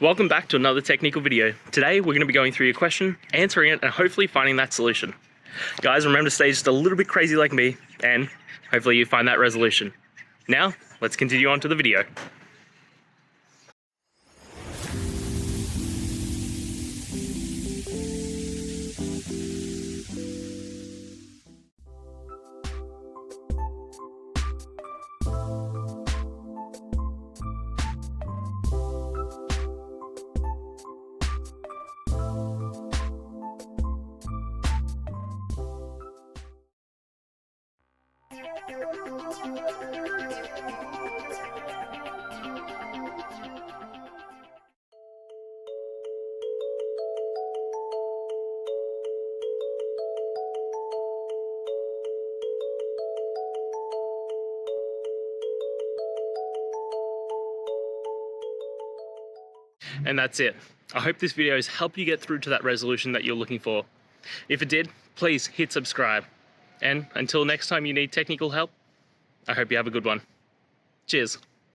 Welcome back to another technical video. Today we're going to be going through your question, answering it, and hopefully finding that solution. Guys, remember to stay just a little bit crazy like me, and hopefully you find that resolution. Now, let's continue on to the video. And that's it. I hope this video has helped you get through to that resolution that you're looking for. If it did, please hit subscribe. And until next time you need technical help, I hope you have a good one. Cheers.